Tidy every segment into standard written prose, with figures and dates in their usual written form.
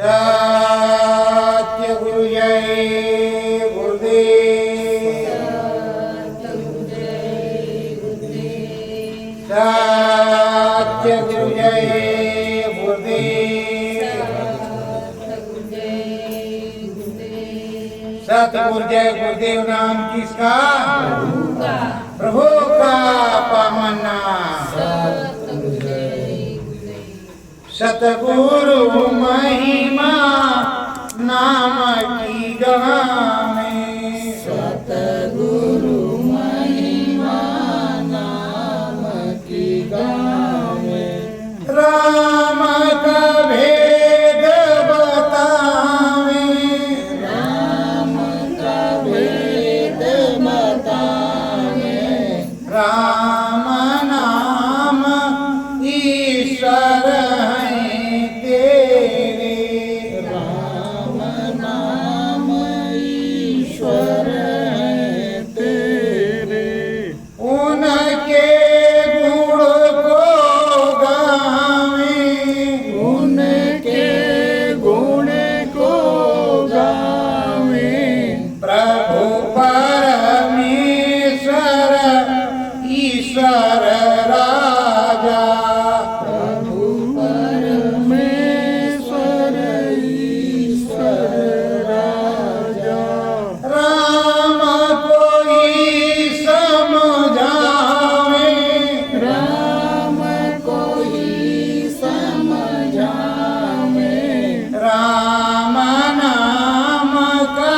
सत्य गुरु जय गुरुदेव। सत्य गुरु जय गुरुदेव। सतगुरु जय गुरुदेव नाम किसका? प्रभु का पावन नाम। सतगुरु महिमा नाम की गावे। सतगुरु महिमा नाम की गावे। राम का भेद बतावे। राम का भेद बतावे। राम नाम ईश्वर है तेरे। राम नाम ईश्वर है तेरे। उनके गुण को गावे। उनके गुण को गावे। प्रभु परमेश्वर ईश्वर राजा। प्रभु परमेश्वर ईश्वर राजा। राम कोई समझावे। राम कोई समझावे। राम नाम का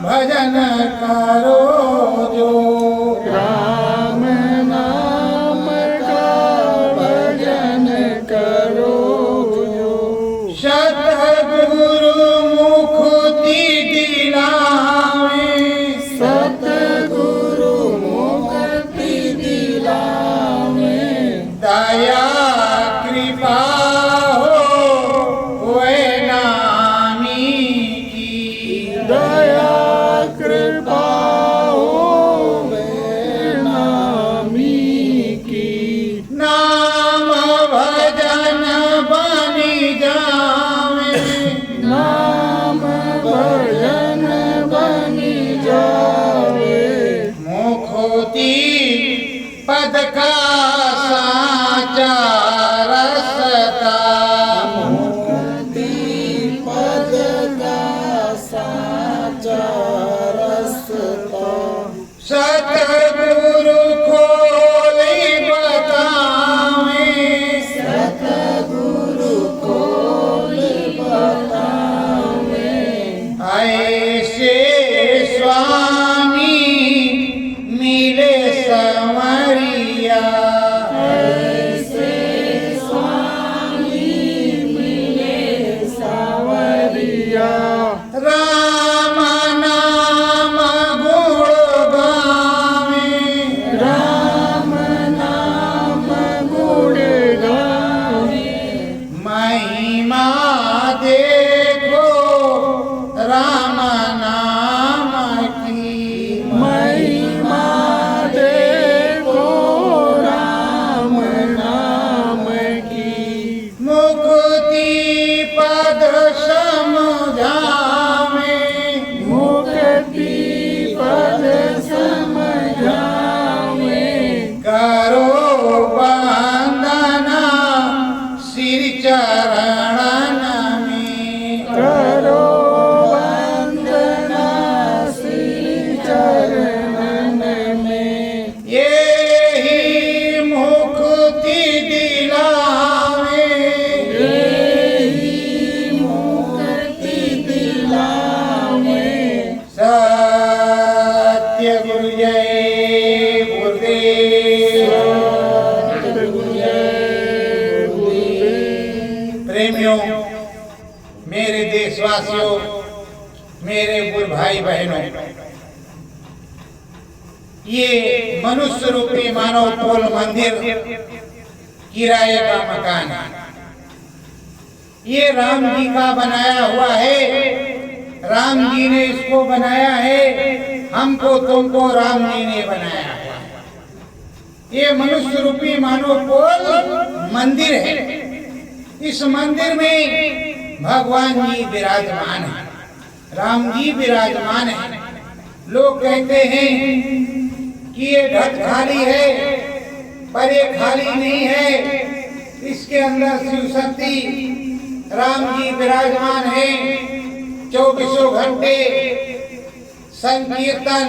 भजन करो जो। राम नाम का भजन करो जो। सतगुरु मुक्ति दिलावे। सतगुरु मुक्ति दिलावे। दया कृपा हो नामी की। दया कृपा होवे नामी की। नाम भजन बनी जावे। नाम भजन बनी जावे। मुक्ति पद का साचा रसता। मुक्ति पद का साचा रसता। सतगुरु खोली बतावे। सतगुरु खोल बतावे। ऐसे स्वामी मिले संवरिया। ऐसे स्वामी मिले सावरिया। राम नाम गुण गावे। राम नाम गुण गावे। महिमा देखो राम नाम की। महिमा देखो राम नाम की। मुक्ति पद समझावे। मुक्ति पद समझावे। करो वंदना श्री चरणन में। करो वंदना श्री चरणन में। यही मुक्ति दिलावे। यही मुक्ति दिलावे। सत्य गुरु जय गुरुदेव। सतगुरु जय गुरुदेव। प्रेमियों, मेरे देशवासियों, मेरे गुरु भाई बहनों, ये मनुष्य रूपी मानव पोल मंदिर किराए का मकान है। ये राम जी का बनाया हुआ है। राम जी ने इसको बनाया है। हमको तुमको राम जी ने बनाया है। ये मनुष्य रूपी मानव पोल मंदिर है। इस मंदिर में भगवान जी विराजमान है, राम जी विराजमान है। लोग कहते हैं कि ये घट खाली है, पर ये खाली नहीं है, इसके अंदर शिव शक्ति राम जी विराजमान है। 24 घंटे संकीर्तन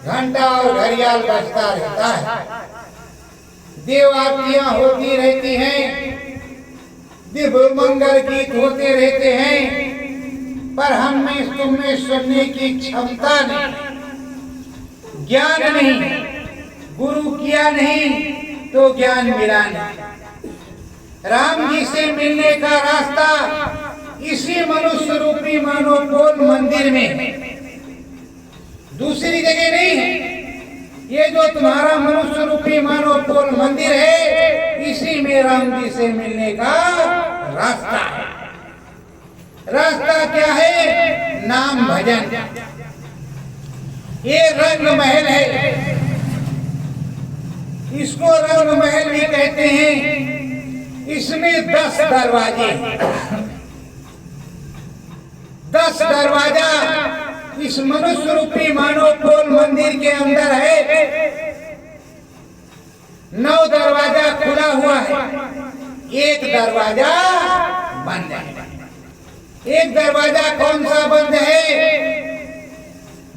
घंटा और घड़ियाल बजता रहता है, देव आरतियां होती रहती हैं, दिव्य मंगल गीत होते रहते हैं, पर हमें तुम्हें सुनने की क्षमता नहीं, ज्ञान नहीं, गुरु किया नहीं तो ज्ञान मिला नहीं। राम जी से मिलने का रास्ता इसी मनुष्य रूपी मानव पोल मंदिर में, दूसरी जगह नहीं है। ये जो तुम्हारा मनुष्य रूपी मानव पोल मंदिर है, इसी में राम जी से मिलने का रास्ता है। रास्ता क्या है? नाम भजन। ये रंग महल है, इसको रंग महल भी कहते हैं। इसमें 10 दरवाजे, 10 दरवाजा इस मनुष्य रूपी मानव पोल मंदिर के अंदर है। 9 दरवाजा खुला हुआ है, एक दरवाजा बंद है। एक दरवाजा कौन सा बंद है?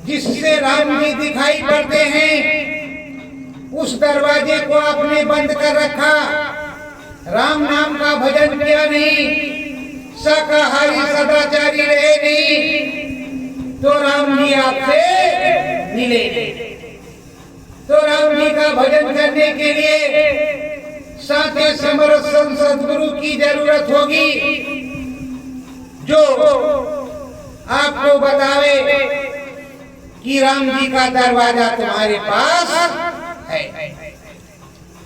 जिससे राम जी दिखाई पड़ते हैं, उस दरवाजे को आपने बंद कर रखा। राम नाम का भजन किया नहीं, शाकाहारी सदाचारी रहे नहीं, तो राम जी आपसे मिले। तो राम जी का भजन करने के लिए साथे समर्थ सदगुरु की जरूरत होगी, जो आपको बतावे कि राम जी का दरवाजा तुम्हारे पास है।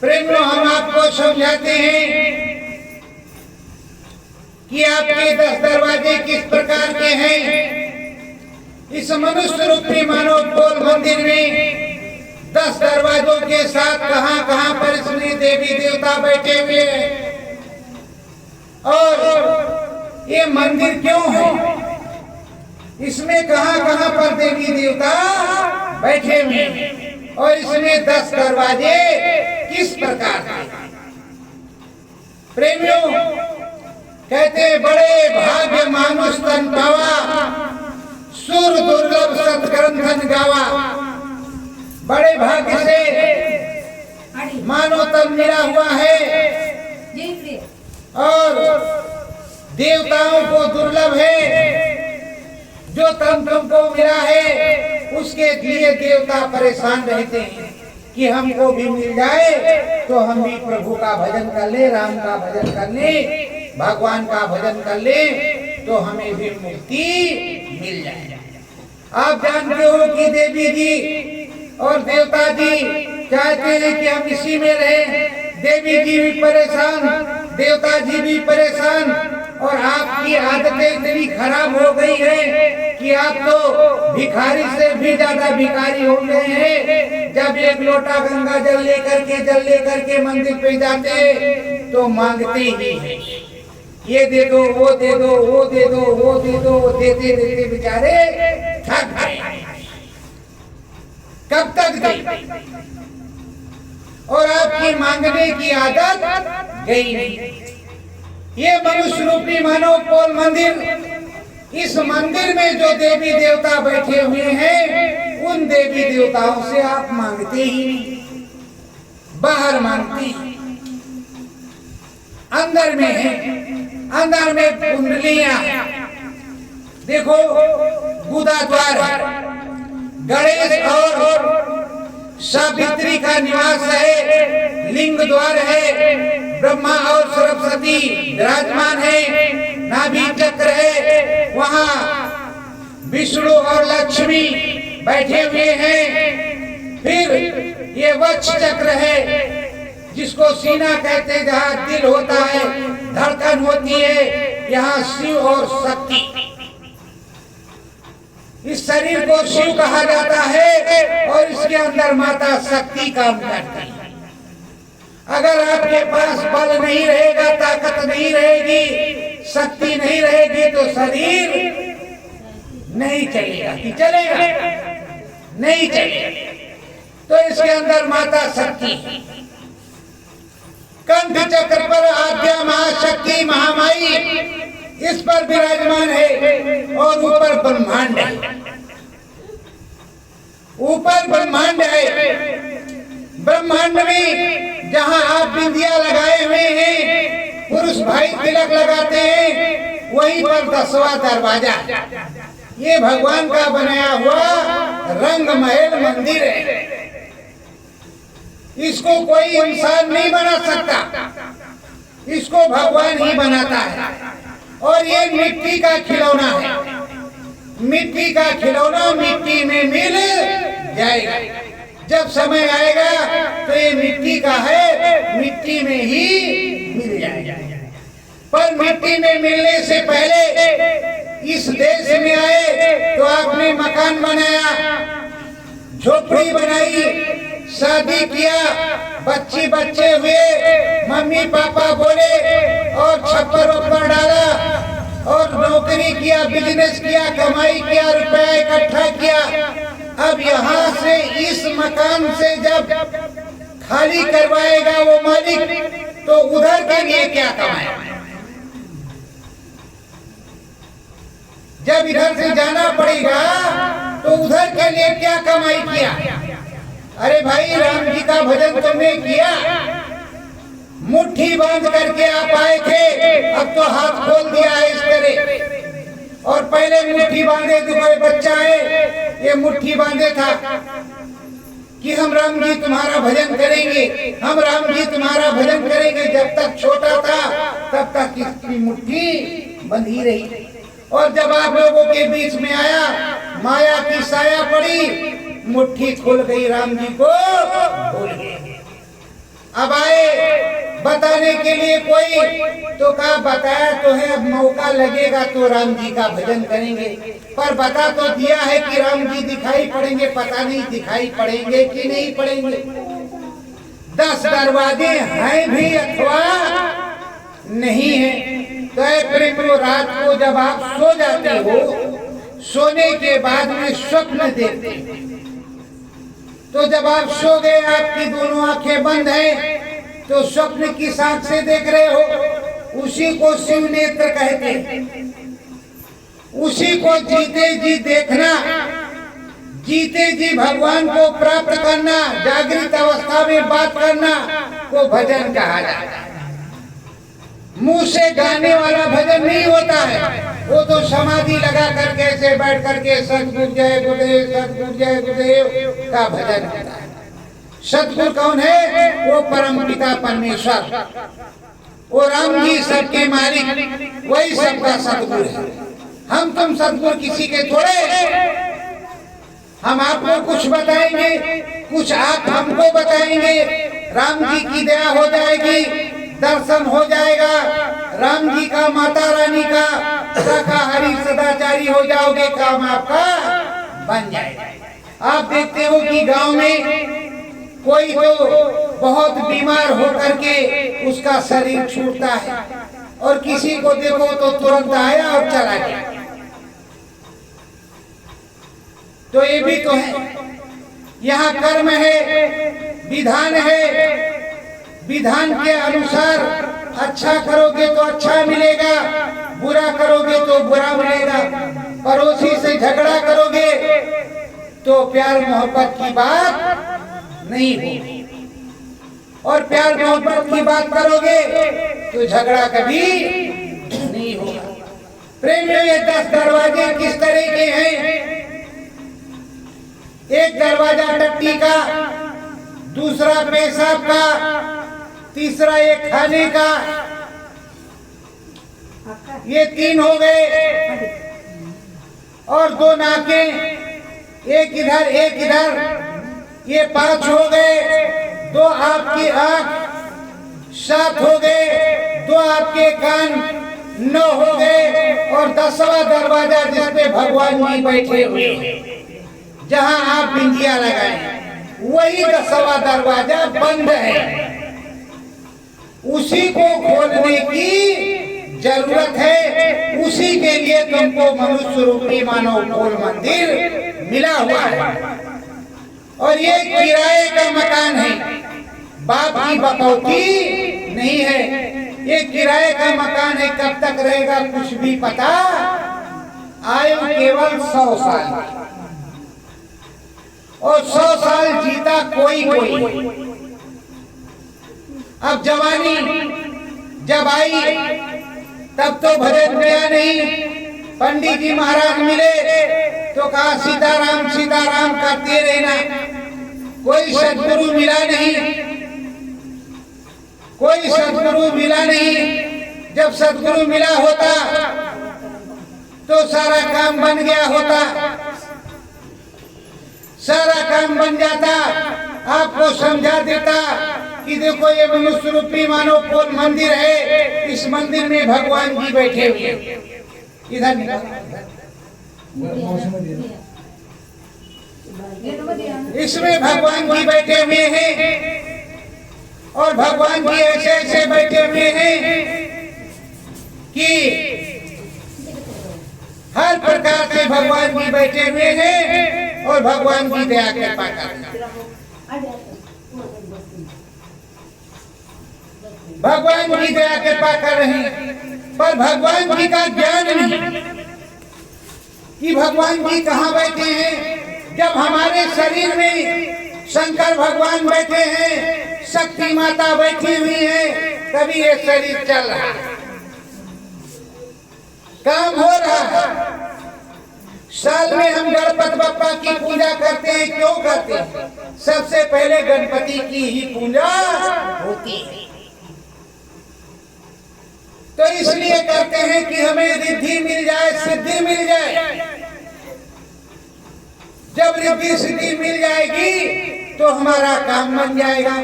प्रेमियों, हम आपको समझाते हैं कि आपके 10 दरवाजे किस प्रकार के हैं। इस मनुष्य रूपी मानव पोल मंदिर में 10 दरवाजों के साथ कहां पर इसमें देवी देवता बैठे हुए हैं। और ये मंदिर क्यों है? इसमें कहां पर देवी देवता बैठे हुए हैं, और इसमें 10 दरवाजे किस प्रकार के? प्रेमियों, कहते बड़े भाग्य मानुष तन पावा, सुर दुर्लभ सत्ग्रंथन गावा। बड़े भाग्य से मानव तन मिला हुआ है, और देवताओं को दुर्लभ है। जो तन तुमको मिला है, उसके लिए देवता परेशान रहते हैं कि हमको भी मिल जाए तो हम भी प्रभु का भजन कर ले, राम का भजन कर ले, भगवान का भजन कर ले, तो हमें भी मुक्ति मिल जाए। आप जानते हो कि देवी जी और देवता जी चाहते हैं कि हम इसी में रहें। देवी जी भी परेशान, देवता जी भी परेशान, और आपकी आदतें इतनी खराब हो गई है कि आप तो भिखारी से भी ज्यादा भिखारी हो गए हैं। जब एक लोटा गंगा जल लेकर के मंदिर पे जाते तो मांगते ही हैं, ये दे दो, वो दे दो, वो दे दो, वो दे दो। देते देते बेचारे थक गए। कब तक गई? और आपकी मांगने की आदत गई नहीं। ये मनुष्य रूपी मानव पोल मंदिर, इस मंदिर में जो देवी देवता बैठे हुए हैं, उन देवी देवताओं से आप मांगते ही नहीं, बाहर मांगते हैं। अंदर में है, अंदर में कुंडलियां, देखो गुदा द्वार है, गणेश और सावित्री का निवास है, लिंग द्वार है, ब्रह्मा और सरस्वती विराजमान है, नाभि चक्र है, वहाँ विष्णु और लक्ष्मी बैठे हुए हैं। फिर ये वक्ष चक्र है, जिसको सीना कहते हैं, जहाँ दिल होता है, धड़कन होती है, यहाँ शिव और शक्ति। इस शरीर को शिव कहा जाता है, और इसके अंदर माता शक्ति काम करती है। अगर आपके पास बल नहीं रहेगा, ताकत नहीं रहेगी, शक्ति नहीं रहेगी तो शरीर नहीं चलेगा। कि चलेगा? नहीं चलेगा। तो इसके अंदर माता शक्ति, कंठ चक्र पर आद्या महाशक्ति महामाई इस पर विराजमान है और ऊपर ब्रह्मांड है। ऊपर ब्रह्मांड है। ब्रह्मांड में जहां आप बिंदिया लगाए हुए हैं, पुरुष भाई तिलक लगाते हैं, वहीं पर 10वां दरवाजा ये भगवान का बनाया हुआ रंग महल मंदिर है। इसको कोई इंसान नहीं बना सकता, इसको भगवान ही बनाता है। और ये मिट्टी का खिलौना है। मिट्टी का खिलौना मिट्टी में मिल जाएगा। जब समय आएगा तो ये मिट्टी का है, मिट्टी में ही मिल जाएगा। पर मिट्टी में मिलने से पहले इस देश में आए तो आपने मकान बनाया, झोपड़ी बनाई, शादी किया, बच्चे हुए, मम्मी पापा बोले और छप्पर ऊपर डाला और नौकरी किया, बिजनेस किया, कमाई किया, रुपया इकट्ठा किया। अब यहाँ से इस मकान से जब खाली करवाएगा वो मालिक, तो उधर के लिए क्या कमाएगा? जब इधर से जाना पड़ेगा तो उधर के लिए क्या कमाई किया? अरे भाई, राम जी का भजन तुमने किया, मुट्ठी बांध करके आप आए थे, अब तो हाथ खोल दिया है इस तरह। और पहले मुट्ठी बांधे तो कोई बच्चा है, ये मुट्ठी बांधे था कि हम राम जी तुम्हारा भजन करेंगे, हम राम जी तुम्हारा भजन करेंगे। जब तक छोटा था तब तक इसकी मुट्ठी बंधी रही। और जब आप लोगों के बीच में आया, माया की साया पड़ी, मुट्ठी खुल गई, राम जी को भूल गए। अब आए बताने के लिए कोई, तो कहा बताया तो है, अब मौका लगेगा तो राम जी का भजन करेंगे। पर बता तो दिया है कि राम जी दिखाई पड़ेंगे, पता नहीं दिखाई पड़ेंगे कि नहीं पड़ेंगे। 10 दरवाजे हैं भी अथवा नहीं है। तो प्रेम रात को जब आप सो जाते हो, सोने के बाद में स्वप्न देखते हैं। तो जब आप सो गए, आपकी दोनों आंखें बंद हैं, तो स्वप्न किस आंख से देख रहे हो? उसी को शिव नेत्र कहते हैं। उसी को जीते जी देखना, जीते जी भगवान को प्राप्त करना, जागृत अवस्था में बात करना को भजन कहा जाता है। मुंह से गाने वाला भजन नहीं होता है, वो तो समाधि लगा करके ऐसे बैठ करके सतगुरु जय गुरुदेव, सतगुरु जय गुरुदेव का भजन होता है। सतगुरु कौन है? वो परम पिता परमेश्वर, वो राम जी सबके मालिक, वही सबका सतगुरु है। हम तुम सतगुरु किसी के थोड़े। हम आपको कुछ बताएंगे, कुछ आप हमको बताएंगे। राम जी की दया हो जाएगी, दर्शन हो जाएगा, राम जी का, माता रानी का शाकाहारी सदाचारी हो जाओगे, काम आपका बन जाएगा। आप देखते हो कि गांव में कोई तो बहुत बीमार होकर के उसका शरीर छूटता है, और किसी को देखो तो तुरंत आया और चला गया। तो ये भी तो है, यहाँ कर्म है, विधान है। विधान के अनुसार अच्छा करोगे तो अच्छा मिलेगा, बुरा करोगे तो बुरा मिलेगा। पड़ोसी से झगड़ा करोगे तो प्यार मोहब्बत की बात नहीं होगी, और प्यार मोहब्बत की बात करोगे तो झगड़ा कभी नहीं होगा। प्रेम में ये 10 दरवाजे किस तरह के हैं? एक दरवाजा टट्टी का, दूसरा पेशाब का, तीसरा एक खाने का, ये 3 हो गए। और 2 नाकें, एक इधर एक इधर, ये 5 हो गए। 2 आपकी आंख, 7 हो गए। 2 आपके कान, 9 हो गए। और 10वां दरवाजा जिसपे भगवान जी बैठे हुए हैं, जहां आप बिंदिया लगाए, वही 10वां दरवाजा बंद है। उसी को खोलने की जरूरत है, उसी के लिए तुमको मनुष्य रूपी मानव पोल मंदिर मिला हुआ है। और ये किराए का मकान है, बाप की बकौती नहीं है। ये किराए का मकान है, कब तक रहेगा कुछ भी पता। आयु केवल 100 साल, और 100 साल जीता कोई कोई। अब जवानी जब आई तब तो भजन गया नहीं। पंडित जी महाराज मिले तो कहा सीताराम सीताराम करते रहना। कोई सदगुरु मिला नहीं, कोई सदगुरु मिला नहीं। जब सदगुरु मिला होता तो सारा काम बन गया होता, सारा काम बन जाता। आपको समझा देता कि देखो ये मनुष्य रूपी मानव पोल मंदिर है, इस मंदिर में भगवान जी बैठे हुए हैं। इधर इसमें भगवान जी बैठे हुए हैं, और भगवान जी ऐसे ऐसे बैठे हुए हैं कि हर प्रकार से भगवान जी बैठे हुए हैं, और भगवान जी दया कृपा करते हैं। भगवान जी दया कृपा कर रहे हैं, पर भगवान जी का ज्ञान नहीं कि भगवान जी कहाँ बैठे हैं। जब हमारे शरीर में शंकर भगवान बैठे हैं, शक्ति माता बैठी हुई है, तभी ये शरीर चल रहा है, काम हो रहा है। साल में हम गणपति बप्पा की पूजा करते हैं, क्यों करते हैं? सबसे पहले गणपति की ही पूजा होती है, तो इसलिए करते हैं कि हमें रिद्धि मिल जाए, सिद्धि मिल जाए। जब रिद्धि सिद्धि मिल जाएगी तो हमारा काम बन जाएगा,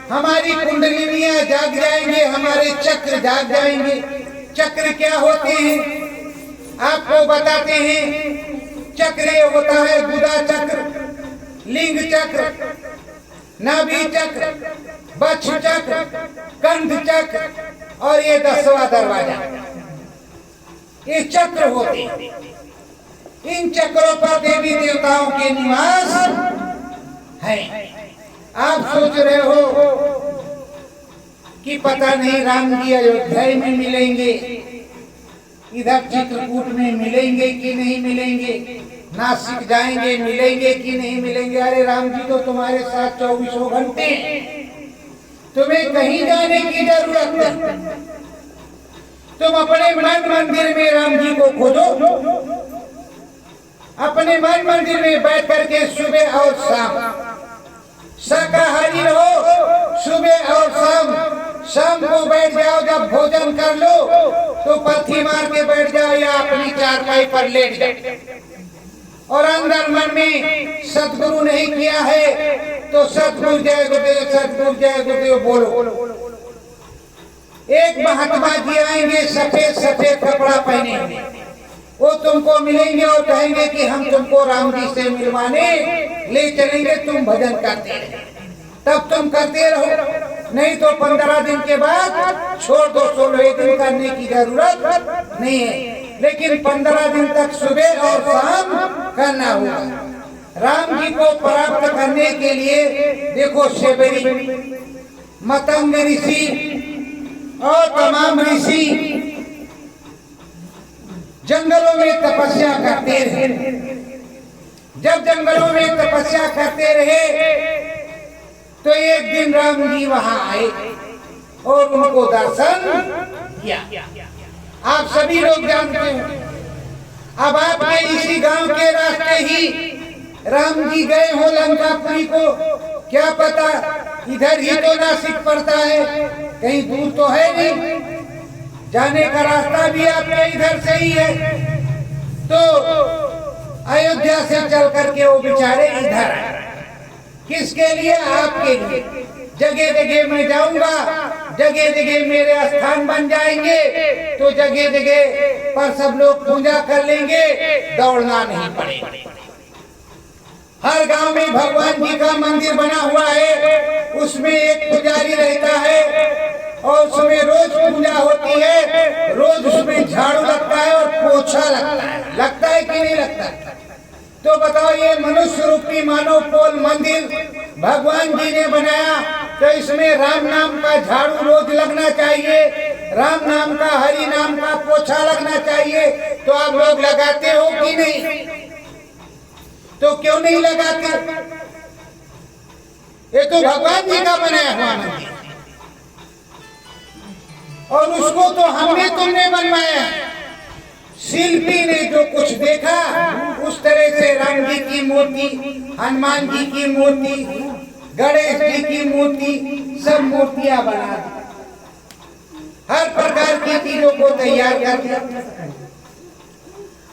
हमारी कुंडलिनियां जाग जाएंगे, हमारे चक्र जाग जाएंगे। चक्र क्या होते हैं आपको बताते हैं। चक्र ये होता है गुदा चक्र, लिंग चक्र, नाभि चक्र, बक्ष चक्र, कंठ चक्र, और ये 10वां दरवाजा, ये चक्र होते हैं। इन चक्रों पर देवी देवताओं के निवास है। आप सोच रहे हो कि पता नहीं राम जी अयोध्या में मिलेंगे, इधर चित्रकूट में मिलेंगे कि नहीं मिलेंगे, नासिक जाएंगे मिलेंगे कि नहीं मिलेंगे। अरे राम जी तो तुम्हारे साथ 24 घंटे, तुम्हें कहीं जाने की जरूरत नहीं। तुम अपने मन मंदिर में राम जी को खोजो, अपने मन मंदिर में बैठ करके सुबह और शाम शाकाहारी रहो। सुबह और शाम को बैठ जाओ, जब भोजन कर लो तो पत्थी मार के बैठ जाओ या अपनी चारपाई पर लेट जाओ, और अंदर मन में सतगुरु नहीं किया है तो सतगुरु जय गुरुदेव, सतगुरु जय गुरुदेव बोलो। एक महात्मा जी आएंगे सफेद सफेद कपड़ा पहने, वो तुमको मिलेंगे और कहेंगे कि हम तुमको राम जी से मिलवाने ले चलेंगे, तुम भजन करते रहो। तब तुम करते रहो, नहीं तो 15 दिन के बाद छोड़ दो। 16 दिन करने की जरूरत नहीं है, लेकिन 15 दिन तक सुबह और शाम करना होगा। राम जी को प्राप्त करने के लिए देखो शेबरी, मतंग ऋषि और तमाम ऋषि जंगलों में तपस्या करते रहे। जब जंगलों में तपस्या करते रहे तो एक दिन राम जी वहां आए और उनको दर्शन किया। आप सभी लोग जानते हो। अब आपके इसी गांव के रास्ते ही राम जी गए हो लंकापुरी को, क्या पता इधर ही तो नासिक पड़ता है, कहीं दूर तो है नहीं। जाने का रास्ता भी आपके इधर से ही है, तो अयोध्या से चल करके वो बेचारे इधर आए। किसके लिए? आपके लिए। जगह जगह मैं जाऊंगा, जगह जगह मेरे स्थान बन जाएंगे, तो जगह जगह पर सब लोग पूजा कर लेंगे, दौड़ना नहीं पड़ेगा। हर गांव में भगवान जी का मंदिर बना हुआ है, उसमें एक पुजारी रहता है, और उसमें रोज पूजा होती है, रोज उसमें झाड़ू लगता है और पोछा लगता है कि नहीं लगता? तो बताओ, ये मनुष्य रूपी मानव पोल मंदिर भगवान जी ने बनाया, तो इसमें राम नाम का झाड़ू रोज लगना चाहिए, राम नाम का, हरि नाम का पोछा लगना चाहिए। तो आप लोग लगाते हो कि नहीं? तो क्यों नहीं लगाते? ये तो भगवान जी का बनाया हुआ मंदिर, और उसको तो हमने तुमने बनवाया। शिल्पी ने जो कुछ देखा उस तरह से राम जी की मूर्ति, हनुमान जी की मूर्ति, गणेश जी की मूर्ति, सब मूर्तियां बना दी, हर प्रकार की चीजों को तैयार कर दिया।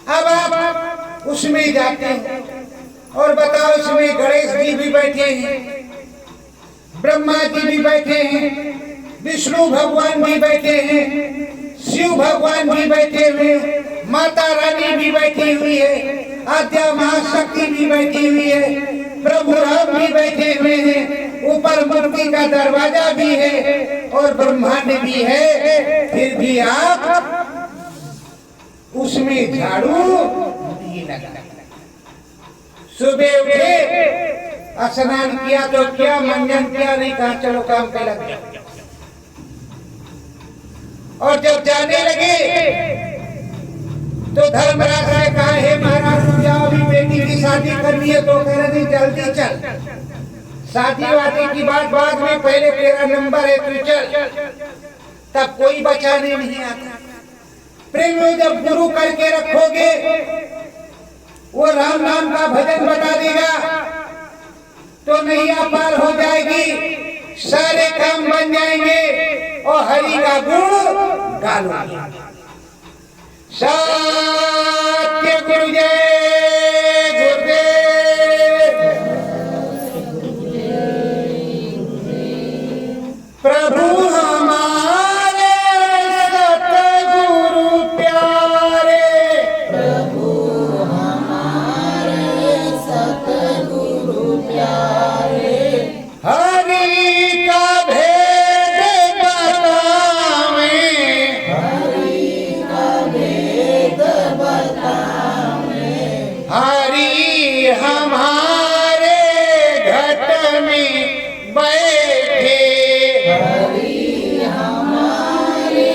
अब आप उसमें जाते हैं और बताओ, इसमें गणेश जी भी बैठे हैं, ब्रह्मा जी भी बैठे हैं, विष्णु भगवान भी बैठे हैं, शिव भगवान भी बैठे हुए, माता रानी भी बैठी हुई है, आद्या महाशक्ति भी बैठी हुई है, प्रभु राम भी बैठे हुए हैं, ऊपर मूर्ति का दरवाजा भी है और ब्रह्मांड भी है, फिर भी आप उसमें झाड़ू नहीं लगा। सुबह उठे, स्नान किया तो क्या, मंजन किया नहीं, कहा चलो काम पे लग गया। और जब जाने लगे तो धर्मराज ने कहा, हे महाराज जाओ, अभी बेटी की शादी करनी है। तो कह रहे नहीं, जल्दी चल, शादी वादी की बात बाद में, पहले तेरा नंबर है, तू चल। तब कोई बचाने नहीं आता। प्रेम में जब गुरु करके रखोगे, वो राम नाम का भजन बता देगा तो नैया पार हो जाएगी, सारे काम बन जाएंगे और हरि का गुण गालो। सत्य गुरु जय गुरुदेव। प्रभु हमारे सतगुरु प्यारे, प्रभु हमारे सतगुरु प्यारे, हरि का भेद बतावे, हरि का भेद बतावे, हरि हमारे घट में बैठे, हरि हमारे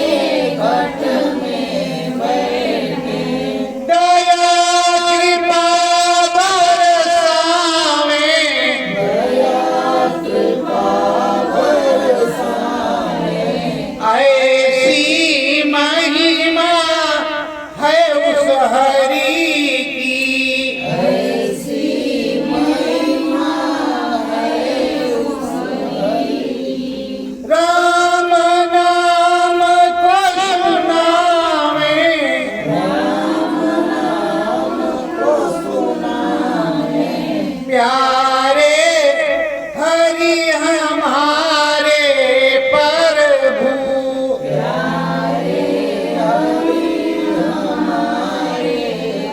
घट में बैठे, दया कृपा बरसावे, दया कृपा बरसावे, ऐसी महिमा है उस हरि की, ऐसी महिमा है उस राम नाम को सुनावे, राम नाम को सुनावे, प्यारे हरि हमारे प्रभु, प्यारे हरि हमारे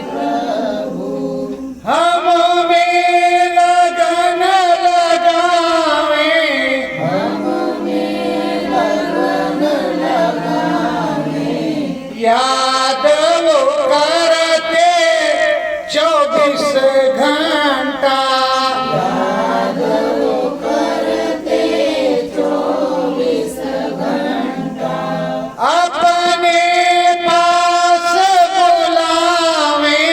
प्रभु, हम में लगन लगावे, हम में लगन लगावे, याद वो करते 24 घंटा, याद वो करते 24 घंटा, अपने पास बुलावे,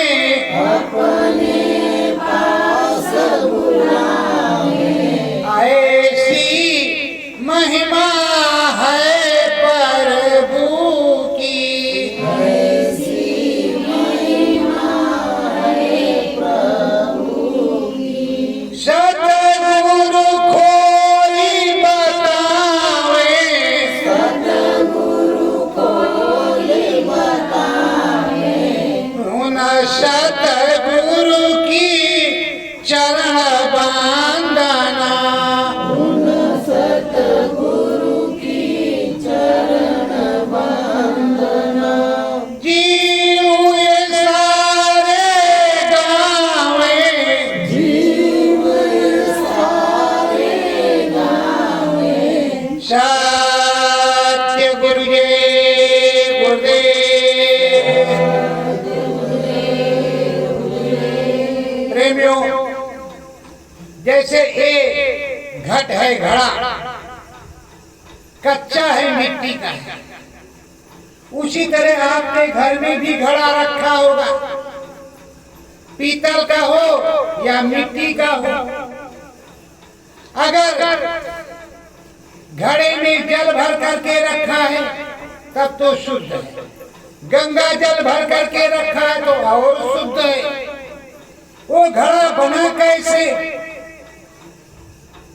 अपने पास बुलावे, ऐसी महिमा है प्रभु की, ऐसी महिमा है प्रभु की, सतगुरु खोली बतावे, सतगुरु खोले बतावे, उन सतगुरु की चरण वंदना, उन सतगुरु की चरण वंदना, जीव ये सारे गावे, जीव सारे गावे, सत्य घट है घड़ा, कच्चा है, मिट्टी का है। उसी तरह आपके घर में भी घड़ा रखा होगा, पीतल का हो या मिट्टी का हो। अगर घड़े में जल भर करके रखा है तब तो शुद्ध है, गंगा जल भर करके रखा है तो और शुद्ध है। वो घड़ा बना कैसे?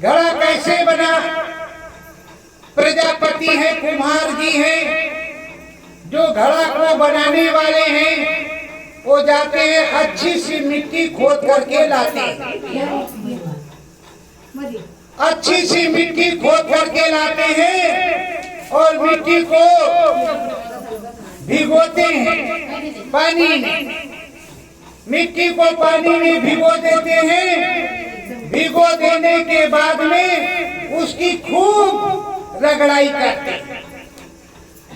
घड़ा कैसे बना? प्रजापति है, कुम्हार जी हैं, जो घड़ा को बनाने वाले हैं, वो जाते हैं अच्छी सी मिट्टी खोद करके लाते हैं, अच्छी सी मिट्टी खोद करके लाते हैं और मिट्टी को भिगोते हैं पानी में, मिट्टी को पानी में भिगो देते हैं। भिगो देने के बाद में उसकी खूब रगड़ाई करते हैं।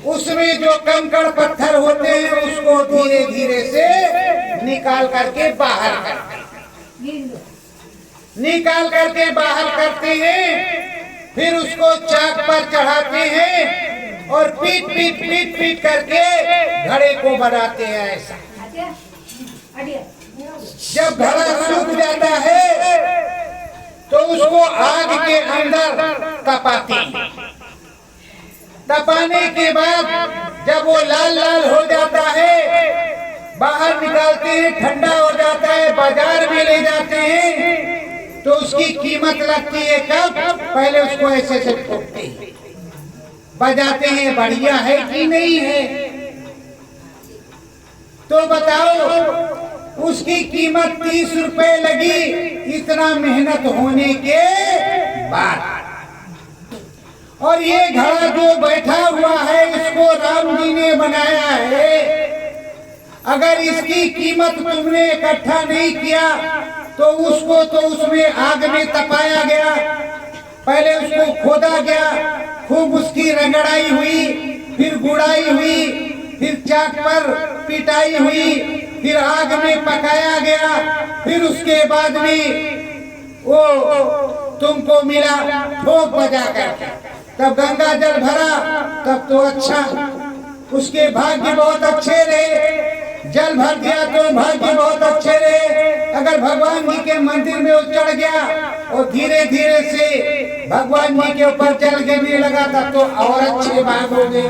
उसमें जो कंकड़ पत्थर होते हैं उसको धीरे धीरे से निकाल करके बाहर करते हैं। फिर उसको चाक पर चढ़ाते हैं और पीट करके घड़े को बनाते हैं। ऐसा जब घड़ा सूख जाता है तो उसको आग के अंदर तपाते हैं। तपाने के बाद जब वो लाल लाल हो जाता है, बाहर निकालते हैं, ठंडा हो जाता है, बाजार में ले जाते हैं तो उसकी कीमत लगती है कब? पहले उसको ऐसे से ठोकते हैं, बजाते हैं, बढ़िया है कि नहीं है। तो बताओ उसकी कीमत 30 रुपए लगी, इतना मेहनत होने के बाद। और ये घड़ा जो बैठा हुआ है इसको राम जी ने बनाया है। अगर इसकी कीमत तुमने इकट्ठा नहीं किया तो उसको तो उसमें आग में तपाया गया, पहले उसको खोदा गया, खूब उसकी रगड़ाई हुई, फिर गुड़ाई हुई, फिर चाक पर पिटाई हुई, फिर आग में पकाया गया, फिर उसके बाद में वो तुमको मिला ठोक बजा कर, तब गंगा जल भरा, तब तो अच्छा, उसके भाग्य बहुत अच्छे रहे। जल भर दिया तो भाग्य बहुत अच्छे रहे। अगर भगवान जी के मंदिर में वो चढ़ गया और धीरे धीरे से भगवान जी के ऊपर जल गिरने लगा था तो और अच्छे भाग हो गए।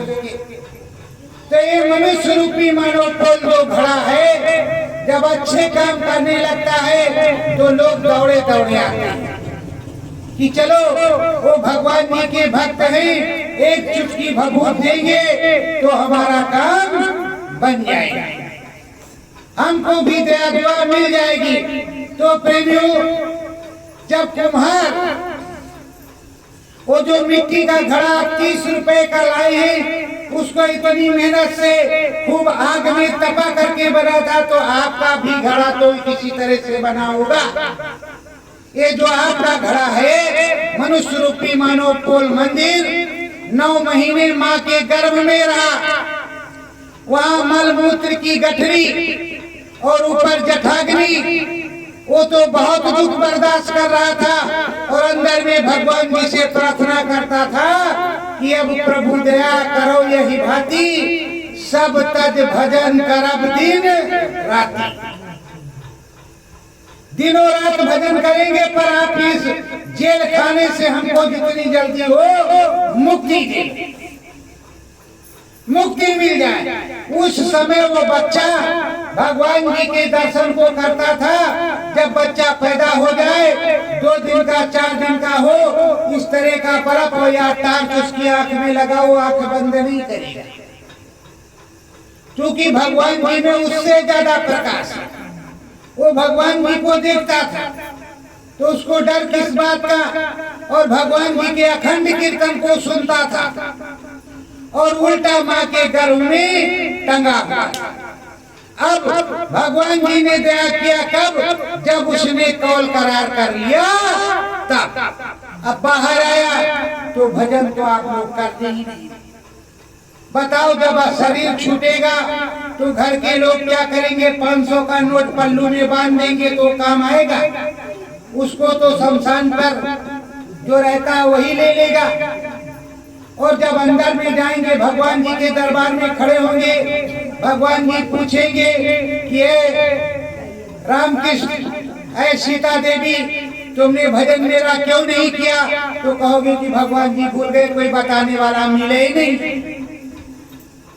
तो ये मनुष्य रूपी मानव पोल जो घड़ा है, जब अच्छे काम करने लगता है तो लोग दौड़े दौड़े आते हैं कि चलो वो भगवान जी के भक्त हैं, एक चुटकी भभूत देंगे तो हमारा काम बन जाएगा, हमको भी दया दुआ मिल जाएगी। तो प्रेमियों, जब कुम्हार वो जो मिट्टी का घड़ा 30 रुपए का लाए हैं, उसको इतनी मेहनत से खूब आग में तपा करके बना था, तो आपका भी घड़ा तो किसी तरह से बना होगा। ये जो आपका घड़ा है, मनुष्य रूपी मानव पोल मंदिर 9 महीने माँ के गर्भ में रहा। वहाँ मलमूत्र की गठरी और ऊपर जठाग्नि, वो तो बहुत दुख बर्दाश्त कर रहा था और अंदर में भगवान जी से प्रार्थना करता था कि अब प्रभु दया करो यही भांति, सब तज भजन करब दिन राति। दिनों रात भजन करेंगे पर आप इस जेल खाने से हमको जितनी जल्दी हो मुक्ति मिल जाए। उस समय वो बच्चा भगवान जी के दर्शन को करता था। जब बच्चा पैदा हो जाए, 2 दिन का 4 दिन का हो, इस तरह का बर्फ हो या टार्च उसकी आंख में लगा, वो आंख बंद नहीं करेगा, क्योंकि भगवान जी में उससे ज्यादा प्रकाश है। वो भगवान जी को देखता था तो उसको डर किस बात का, और भगवान जी के अखंड कीर्तन को सुनता था और उल्टा माँ के गर्भ में टंगा हुआ। अब भगवान जी ने दया किया कब? जब उसने कौल करार कर लिया तब। अब बाहर आया तो भजन तो आप लोग करते ही नहीं। बताओ, जब शरीर छूटेगा तो घर के लोग क्या करेंगे? 500 का नोट पल्लू में बांध देंगे तो काम आएगा? उसको तो शमशान पर जो रहता है वही ले लेगा। और जब अंदर में जाएंगे भगवान जी के दरबार में खड़े होंगे, भगवान जी पूछेंगे कि रामकृष्ण, ऐ सीता देवी, तुमने भजन मेरा क्यों नहीं किया? तो कहोगे कि भगवान जी भूल गए, कोई बताने वाला मिले ही नहीं।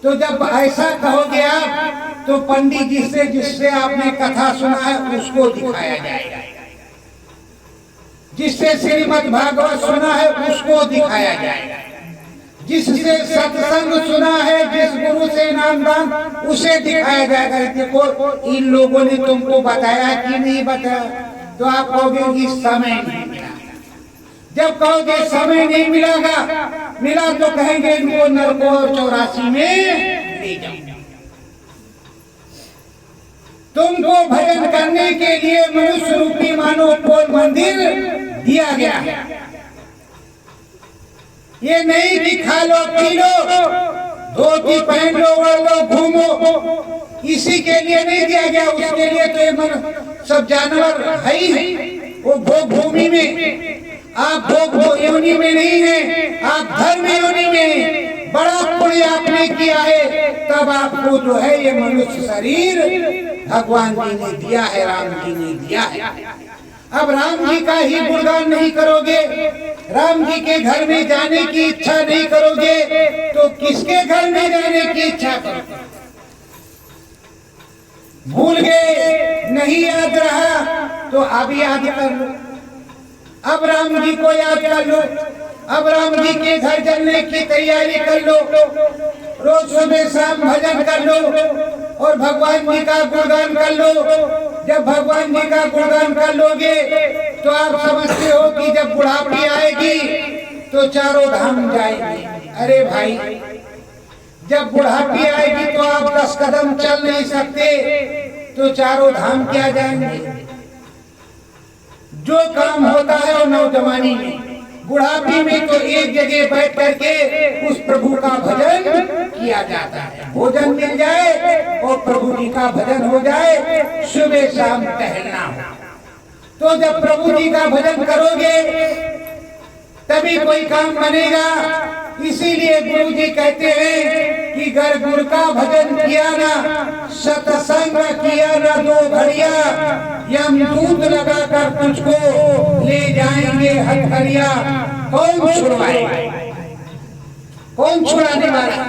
तो जब ऐसा कहोगे आप, तो पंडित जी से जिससे आपने कथा सुना है उसको दिखाया जाएगा, जिससे श्रीमद् भागवत सुना है उसको दिखाया जाएगा, जिससे सत्संग सुना है, जिस गुरु से नामदान, उसे दिखाया जाएगा। देखो इन लोगों ने तुमको बताया कि नहीं बताया? तो आप कहोगे कि समय नहीं मिला। जब कहोगे समय नहीं मिला तो कहेंगे इनको नरकोर 84 में ले जाओ। तुमको भजन करने के लिए मनुष्य रूपी मानव पोल मंदिर दिया गया है। ये नहीं कि खा लो पी लो, धोती पहन लो, उड़ लो, घूमो, इसी के लिए नहीं दिया गया। उसके लिए तो ये सब जानवर है ही है। वो भोग भूमि में, आप भोग योनि में नहीं है, आप धर्म योनि में। बड़ा पुण्य आपने किया है, तब आपको जो है ये मनुष्य शरीर भगवान जी ने दिया है, राम जी ने दिया है। अब राम जी का ही गुणगान नहीं करोगे, राम जी के घर में जाने की इच्छा नहीं करोगे, तो किसके घर में जाने की इच्छा करोगे? भूल गए, नहीं याद रहा, तो अब याद कर लो। अब राम जी को याद कर लो, अब राम जी के घर चलने की तैयारी कर लो, रोज सुबह शाम भजन कर लो और भगवान जी का गुणगान कर लो। जब भगवान जी का गुणगान कर लोगे तो आप समझते हो कि जब बुढ़ापी आएगी तो चारों धाम जाएंगे। अरे भाई, जब बुढ़ापी आएगी तो आप 10 कदम चल नहीं सकते, तो चारों धाम क्या जाएंगे? जो काम होता है वो नौजवानी में, बुढ़ापी में तो एक जगह बैठ करके उस प्रभु का भजन किया जाता है। भोजन मिल जाए और प्रभु जी का भजन हो जाए, सुबह शाम टहलना हो। तो जब प्रभु जी का भजन करोगे तभी कोई काम बनेगा। इसीलिए गुरु जी कहते हैं कि घर गुरु का भजन किया ना, सत्संग किया ना, 2 घड़िया यमदूत लगाकर तुझको ले जाएंगे हथकड़िया। कौन छुड़वाए? कौन छुड़ाने वाला?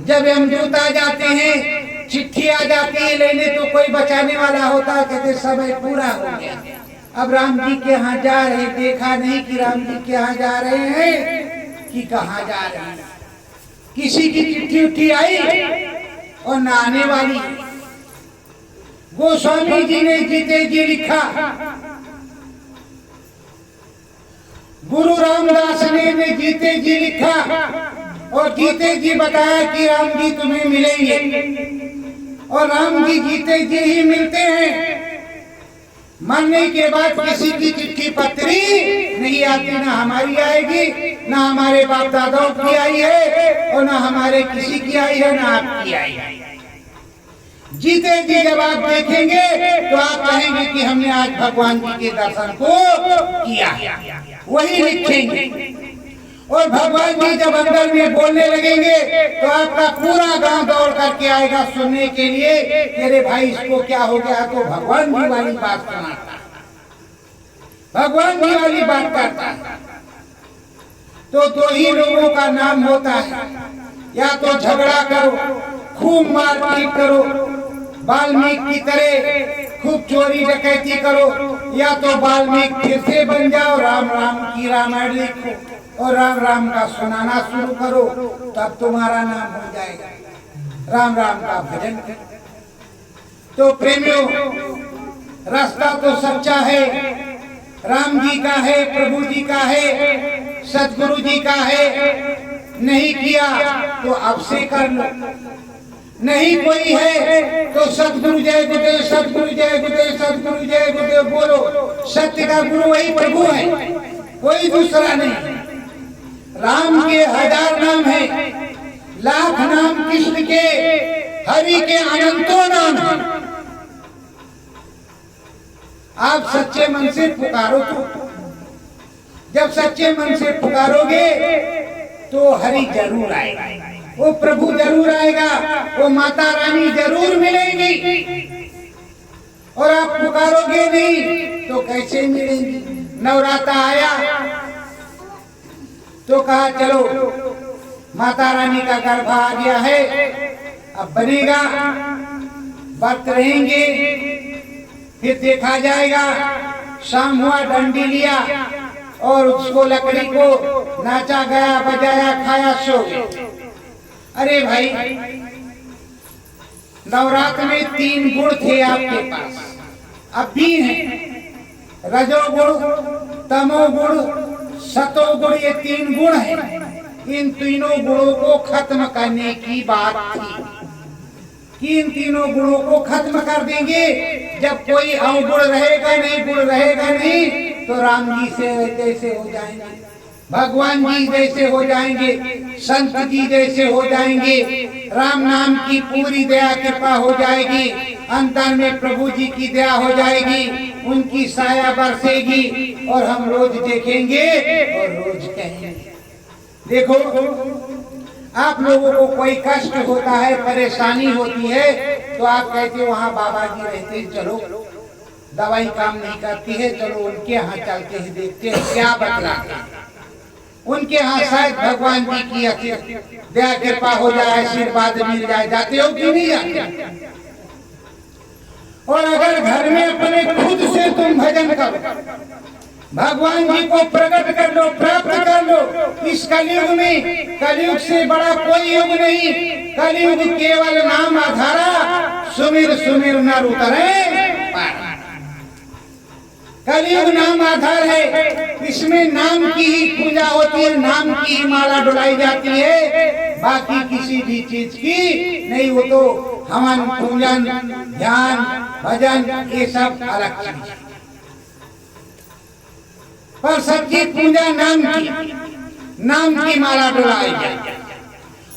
जब यमदूत आ जाते हैं, चिट्ठी आ जाती है लेने, तो कोई बचाने वाला होता है? कहते समय पूरा हो गया, अब राम जी के यहाँ जा रहे। देखा नहीं कि राम जी के यहाँ जा रहे हैं कि कहाँ जा रहे हैं। किसी की चिट्ठी उठी आई और न आने वाली। गोस्वामी जी ने जीते जी लिखा, गुरु रामदास ने जीते जी लिखा और जीते जी बताया कि राम जी तुम्हें मिलेंगे। और राम जी जीते जी ही मिलते हैं। मरने के बाद किसी की चिट्ठी पत्री नहीं आती, ना हमारी आएगी, ना हमारे बाप दादाओं की आई है और ना हमारे किसी की आई है, ना आपकी आई है। जीते जी जब आप देखेंगे तो आप कहेंगे कि हमने आज भगवान जी के दर्शन को किया, वही लिखेंगे। और भगवान जी जब अंदर में बोलने लगेंगे तो आपका पूरा गांव दौड़ करके आएगा सुनने के लिए, तेरे भाई इसको क्या हो गया? तो भगवान जी वाली बात सुनाता, भगवान जी वाली बात करता है। तो 2 ही लोगों का नाम होता है, या तो झगड़ा करो, खूब मारपीट करो, वाल्मीकि की तरह खूब चोरी डकैती करो, या तो वाल्मीकि फिर से बन जाओ, राम राम की रामायण लिखो और राम राम का सुनाना शुरू करो, तब तुम्हारा नाम हो जाएगा। राम राम का भजन करो। तो प्रेमियों, रास्ता तो सच्चा है, राम जी का है, प्रभु जी का है, सतगुरु जी का है। नहीं किया तो अब से कर लो। नहीं कोई है तो सतगुरु जय गुरुदेव, सतगुरु जय गुरुदेव, सतगुरु जय गुरुदेव बोलो। सत्य का गुरु वही प्रभु है, कोई दूसरा नहीं। राम के 1000 नाम है, लाख नाम कृष्ण के, हरि के अनंतों नाम है। आप सच्चे मन से पुकारो जब सच्चे मन से पुकारोगे तो हरि जरूर आएगा, वो प्रभु जरूर आएगा, वो माता रानी जरूर मिलेंगी। और आप पुकारोगे नहीं तो कैसे मिलेंगी? नवरात्र आया तो कहा चलो माता रानी का गर्भ आ गया है, अब बनेगा, व्रत रहेंगे, फिर देखा जाएगा। शाम हुआ, डंडी लिया और उसको लकड़ी को नाचा गया, बजाया, खाया, सो गए। अरे भाई, नवरात्र में 3 गुण थे आपके पास, अब भी हैं। रजोगुण, तमोगुण, सतोगुण, ये 3 गुण हैं। इन तीनों गुणों को खत्म करने की बात थी कि इन तीनों गुणों को खत्म कर देंगे। जब कोई अवगुण रहेगा नहीं, गुण रहेगा नहीं, तो राम जी से जैसे हो जाएंगे, भगवान जी जैसे हो जाएंगे, संत जी जैसे हो जाएंगे, राम नाम की पूरी दया कृपा हो जाएगी, अंतर में प्रभु जी की दया हो जाएगी, उनकी साया बरसेगी और हम रोज देखेंगे और रोज कहेंगे। देखो, आप लोगों को कोई कष्ट होता है, परेशानी होती है, तो आप कहते हो वहाँ बाबा जी रहते हैं, चलो दवाई काम नहीं करती है, चलो उनके यहाँ चलते हैं, देखते हैं क्या बतलाते हैं। उनके यहाँ शायद भगवान जी की दया कृपा हो जाए, आशीर्वाद मिल जाए। जाते हो कि नहीं जाते? और अगर घर में अपने खुद से तुम भजन करो, भगवान जी को प्रकट कर लो, प्राप्त कर लो। इस कलयुग में, कलयुग से बड़ा कोई युग नहीं। कलयुग केवल नाम आधारा, सुमिर सुमिर नर उतरे पार। कलयुग नाम आधार है, इसमें नाम की ही पूजा होती है, नाम की ही माला डुलाई जाती है, बाकी किसी भी चीज की नहीं। वो तो हवन, पूजन, ध्यान, भजन, ये सब अलग चीज है। पर सच्ची पूजा नाम की माला डुलाई जाती है।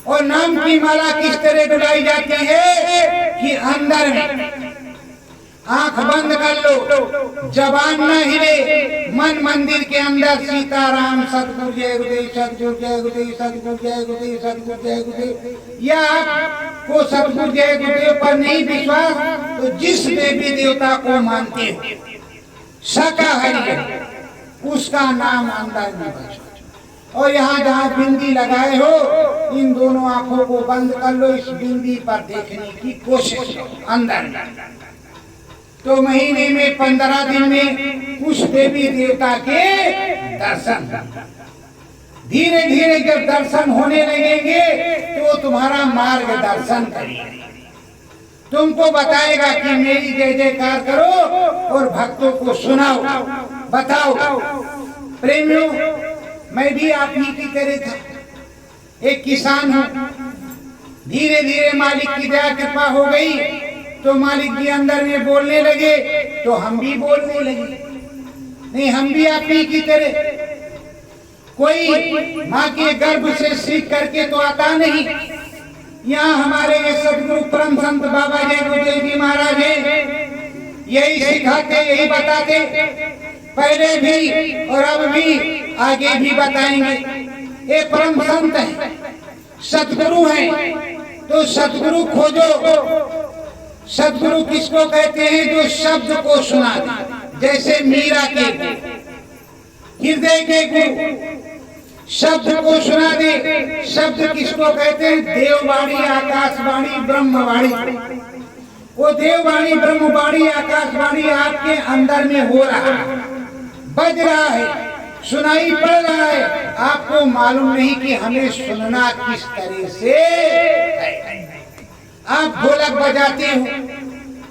और नाम की माला किस तरह डुलाई जाती है कि अंदर में आंख बंद कर लो, जबान न हिले, मन मंदिर के अंदर सीताराम सतगुरु जय गुरुदेव, सतगुरु जय गुरुदेव, सतगुरु जय गुरुदेव, सतगुरु जय गुरुदेव। या आपको सतगुरु जय गुरुदेव पर नहीं विश्वास, तो जिस देवी देवता को मानते हो, शाकाहारी, उसका नाम अंदर में बचो। और यहाँ जहाँ बिंदी लगाए हो, इन दोनों आंखों को बंद कर लो, इस बिंदी पर देखने की कोशिश करो अंदर। तो महीने में 15 दिन में उस देवी देवता के दर्शन, धीरे धीरे जब दर्शन होने लगेंगे तो तुम्हारा मार्गदर्शन करेगा, तुमको बताएगा कि मेरी जय जयकार करो और भक्तों को सुनाओ, बताओ। प्रेमियों, मैं भी आप ही की तरह था, एक किसान हूँ। धीरे धीरे मालिक की दया कृपा हो गई तो मालिक जी अंदर में बोलने लगे, तो हम भी बोलने लगे। नहीं, हम भी आप ही की तरह, कोई माँ के गर्भ से सीख करके तो आता नहीं। यहाँ हमारे ये सदगुरु परम संत बाबा जय गुरुदेव जी महाराज है, यही सिखाते, यही बताते, पहले भी और अब भी, आगे भी बताएंगे। ये परम संत है, सदगुरु है, तो सदगुरु खोजो। सदगुरु किसको कहते हैं? जो शब्द को सुना दे, जैसे मीरा के हृदय के गुरु शब्द को सुना दे। शब्द किसको कहते हैं? देववाणी, आकाशवाणी, ब्रह्मवाणी। वो देववाणी, ब्रह्मवाणी, आकाशवाणी आपके अंदर में हो रहा है, बज रहा है, सुनाई पड़ रहा है। आपको मालूम नहीं कि हमें सुनना किस तरह से है। आप ढोलक बजाते हो,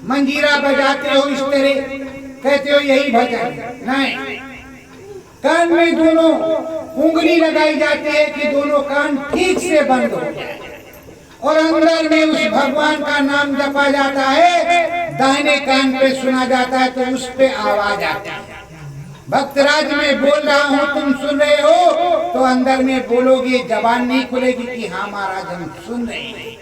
मंजीरा बजाते हो, इस तरह कहते हो यही भजन नहीं। कान में दोनों उंगली लगाई जाती है कि दोनों कान ठीक से बंद हो जाए और अंदर में उस भगवान का नाम जपा जाता है। दाहिने कान पे सुना जाता है तो उस पे आवाज आती है। भक्तराज में बोल रहा हूँ, तुम सुन रहे हो, तो अंदर में बोलोगे, जबान नहीं खुलेगी कि हाँ महाराज हम सुन रहे हैं।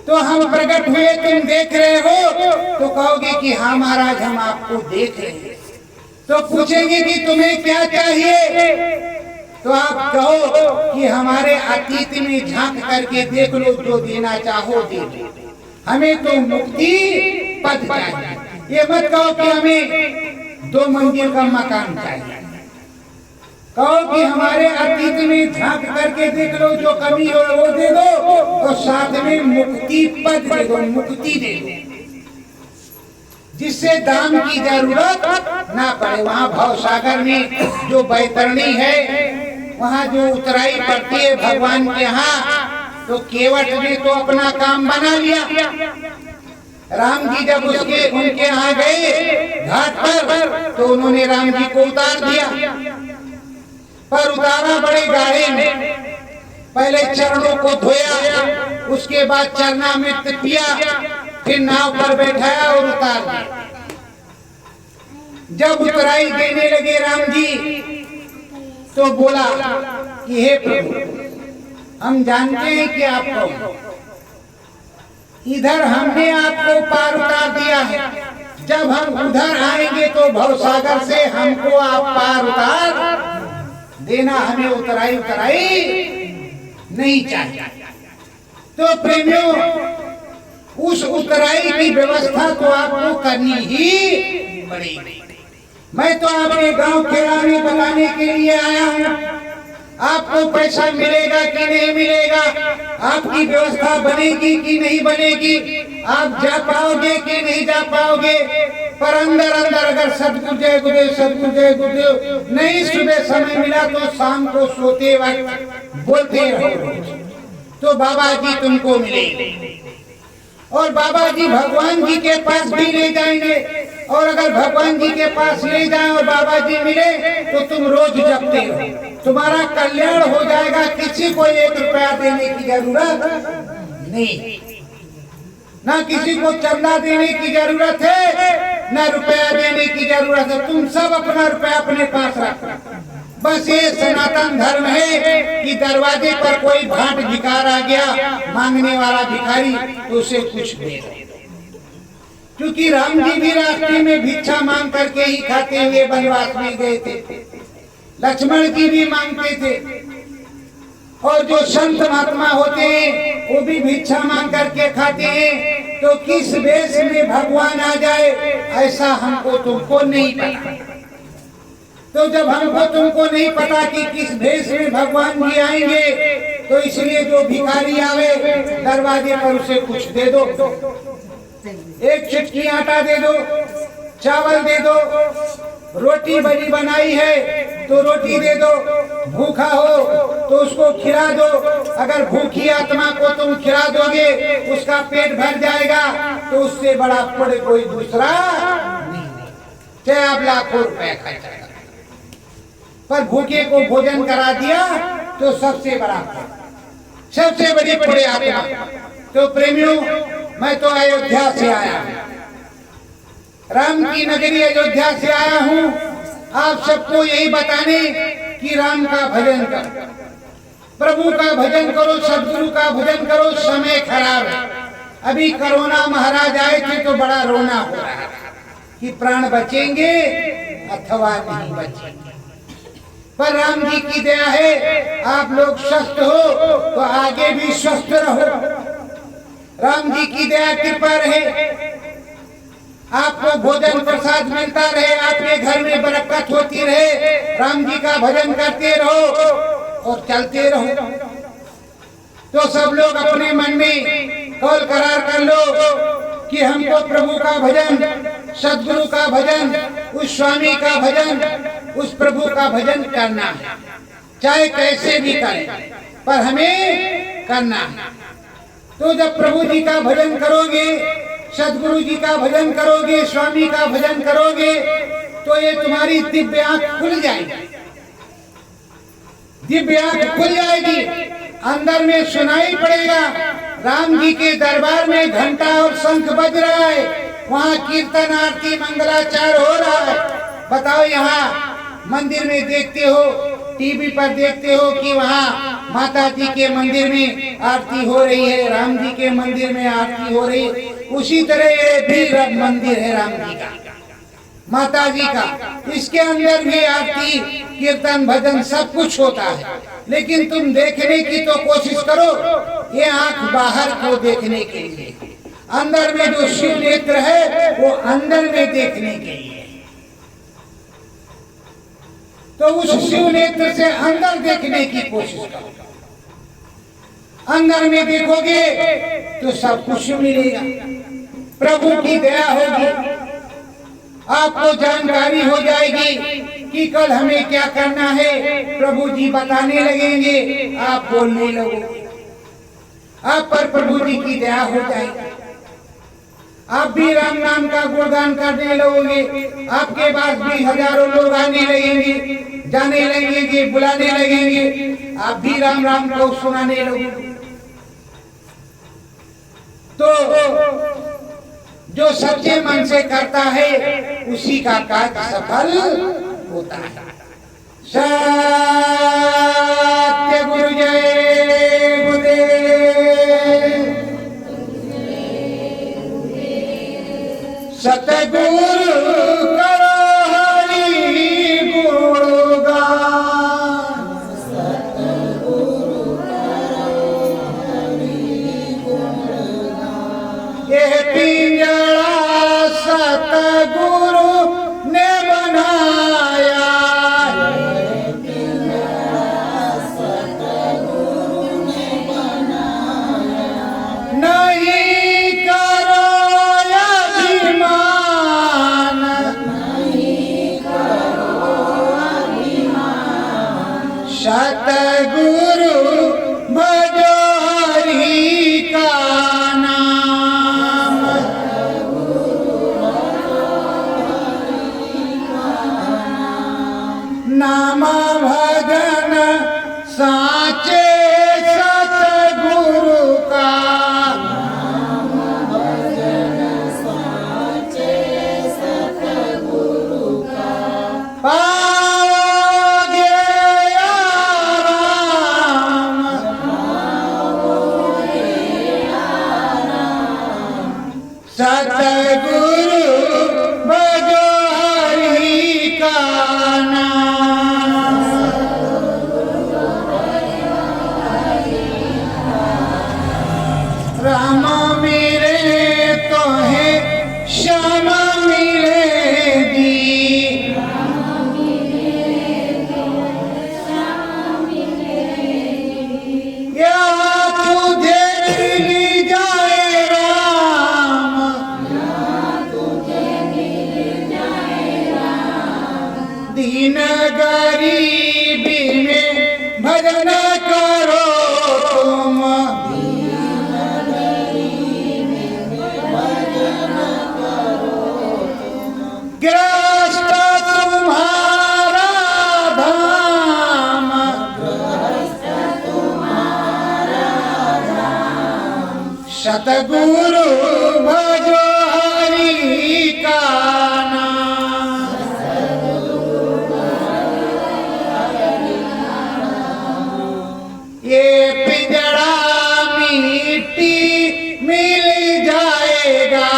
तो हम प्रकट हुए, तुम देख रहे हो, तो कहोगे कि हाँ महाराज हम आपको देख रहे हैं। तो पूछेंगे कि तुम्हें क्या चाहिए, तो आप कहो कि हमारे अतीत में झांक करके देख लो, जो देना चाहो दे दो, हमें तो मुक्ति पद चाहिए। ये मत कहो कि हमें 2 मंजिल का मकान चाहिए, कहो कि हमारे अतीत में झांक करके देख लो, जो कमी हो वो दे दो, और साथ में मुक्ति पद दे दो, मुक्ति दे दो, जिससे दाम की जरूरत ना पड़े। वहाँ भवसागर में जो बैतरणी है, वहाँ जो उतराई पड़ती है भगवान के यहाँ, तो केवट ने तो अपना काम बना लिया। राम जी जब उनके यहाँ गए घाट पर, तो उन्होंने राम जी को उतार दिया, पर उतारा बड़े गाढ़े में। पहले चरणों को धोया, उसके बाद चरणामृत पिया, फिर नाव पर बैठाया और उतार दिया। जब उतराई देने लगे राम जी, तो बोला कि हे प्रभु, हम जानते हैं कि आप कौन, इधर हमने आपको पार उतार दिया है, जब हम उधर आएंगे तो भवसागर से हमको आप पार उतार देना, हमें उतराई नहीं चाहिए। तो प्रेमियों, उस उतराई की व्यवस्था तो आपको करनी ही पड़ेगी। मैं तो आपके गांव खेड़ा में बताने के लिए आया हूँ, आपको पैसा मिलेगा कि नहीं मिलेगा, आपकी व्यवस्था बनेगी कि नहीं बनेगी, आप जा पाओगे कि नहीं जा पाओगे, पर अंदर अंदर अगर सतगुरु जय गुरुदेव, सतगुरु जय गुरुदेव नहीं सुबह समय मिला तो शाम को सोते वक्त बोलते रहो, तो बाबा जी तुमको मिलेंगे। और बाबा जी भगवान जी के पास भी ले जाएंगे, और अगर भगवान जी के पास ले जाएं और बाबा जी मिले तो तुम रोज जपते हो, तुम्हारा कल्याण हो जाएगा। किसी को 1 रुपया देने की जरूरत नहीं, ना किसी को चंदा देने की जरूरत है, ना रुपया देने की जरूरत है। तुम सब अपना रुपया अपने पास रखो। बस ये सनातन धर्म है कि दरवाजे पर कोई भांट भिखार आ गया, मांगने वाला भिखारी, तो उसे कुछ दे दो। क्योंकि राम जी भी रास्ते में भिक्षा मांग करके ही खाते हुए वनवास में गए थे, लक्ष्मण जी भी मांगते थे, और जो संत महात्मा होते हैं वो भी भिक्षा मांग करके खाते हैं। तो किस वेश में भगवान आ जाए ऐसा हमको तुमको नहीं पता। तो जब हमको तुमको नहीं पता कि किस भेष में भगवान जी आएंगे, तो इसलिए जो भिखारी आवे दरवाजे पर उसे कुछ दे दो, 1 चुटकी आटा दे दो, चावल दे दो, रोटी बड़ी बनाई है तो रोटी दे दो, भूखा हो तो उसको खिला दो। अगर भूखी आत्मा को तुम खिला दोगे उसका पेट भर जाएगा, तो उससे बड़ा पुण्य कोई दूसरा नहीं, चाहे आप लाखों रुपए खर्च करें, पर भूखे को भोजन करा दिया तो सबसे बड़ा, सबसे बड़ी पुण्य आत्मा। तो प्रेमियों, मैं तो अयोध्या से आया, राम की नगरी अयोध्या से आया हूँ, आप सबको यही बताने कि राम का भजन करो, प्रभु का भजन करो, सदगुरु का भजन करो। समय खराब है, अभी कोरोना महाराज आए थे तो बड़ा रोना हो रहा था कि प्राण बचेंगे अथवा नहीं बचेंगे, पर राम जी की दया है, आप लोग स्वस्थ हो तो आगे भी स्वस्थ रहो। राम जी की दया कृपा रहे, आपको भोजन प्रसाद मिलता रहे, आपके घर में बरकत होती रहे, राम जी का भजन करते रहो और चलते रहो। तो सब लोग अपने मन में कौल करार कर लो कि हमको प्रभु का भजन, सदगुरु का भजन, उस स्वामी का भजन, उस प्रभु का भजन करना है, चाहे कैसे भी करें, पर हमें करना है। तो जब प्रभु जी का भजन करोगे, सदगुरु जी का भजन करोगे, स्वामी का भजन करोगे, तो ये तुम्हारी दिव्य आंख खुल जाएगी, दिव्य आंख खुल जाएगी, अंदर में सुनाई पड़ेगा राम जी के दरबार में घंटा और शंख बज रहा है, वहाँ कीर्तन आरती मंगलाचार हो रहा है। बताओ, यहाँ मंदिर में देखते हो, टीवी पर देखते हो कि वहाँ माता जी के मंदिर में आरती हो रही है, राम जी के मंदिर में आरती हो रही है, उसी तरह ये भी मंदिर है राम जी का। माता जी का, इसके अंदर भी आरती कीर्तन भजन सब कुछ होता है। लेकिन तुम देखने की तो कोशिश करो, ये आंख बाहर को देखने के लिए, अंदर में जो शिव नेत्र है वो अंदर में देखने के लिए। तो उस शिव नेत्र से अंदर देखने की कोशिश करो। अंदर में देखोगे तो सब कुछ मिलेगा, प्रभु की दया होगी, आपको जानकारी हो जाएगी कि कल हमें क्या करना है। प्रभु जी बताने लगेंगे, आप बोलने लगोगे, आप पर प्रभु जी की दया हो जाएगी। आप भी राम नाम का गुणगान करने लगोगे, आपके पास भी हजारों लोग आने लगेंगे, जाने लगेंगे, बुलाने लगेंगे, आप भी राम राम को सुनाने लगोगे। तो जो सच्चे मन से करता है उसी का कार्य सफल होता है। सत्य गुरु जय गुरुदेव। सतगुरु करो हरि गुणगान, यह पिंजरा सतगुरु ने बनाया, नहीं करो अभिमान, सतगुरु भजो हरि का नाम। नाम भजन साचे सतगुरु का, पाओगे आराम, सतगुरु भजो हरि का नाम। राम मिले तो है श्याम मिलेगी, या तुझे मिल जाए राम, दीन गरीबी में भजन करो तुम, ग्रस्त तुम्हारा धाम, सतगुरु भजो हरि का नाम। ये पिंजरा मिट्टी मिल जाएगा,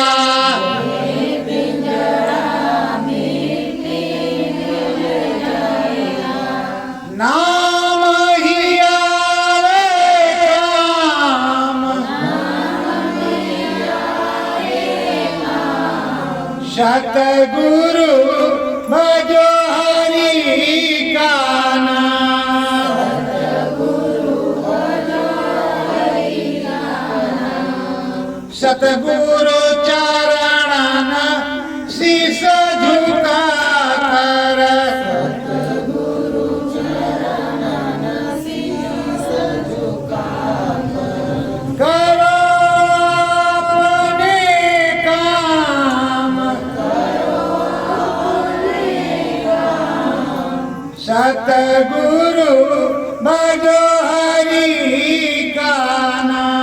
नाम ही आवे काम, सतगुरु भजो हरि का नाम। सतगुरु चरण शीश झुका कर, करो अपने काम, सतगुरु भजो हरि का नाम।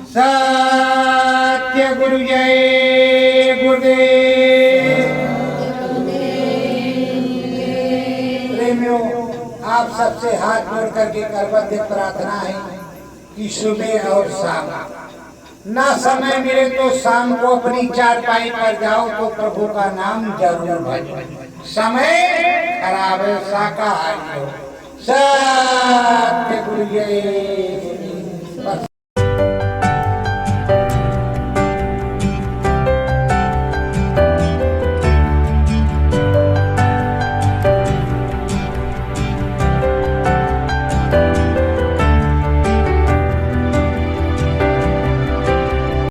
सत्य गुरु जय गुरुदेव। प्रेमियों, आप सबसे हाथ जोड़ करके करबद्ध प्रार्थना है कि सुबह और शाम ना समय मिले तो शाम को अपनी चारपाई पर जाओ तो प्रभु का नाम जरूर भजो। समय खराब है, शाकाहारी हो। सत्य गुरु जय।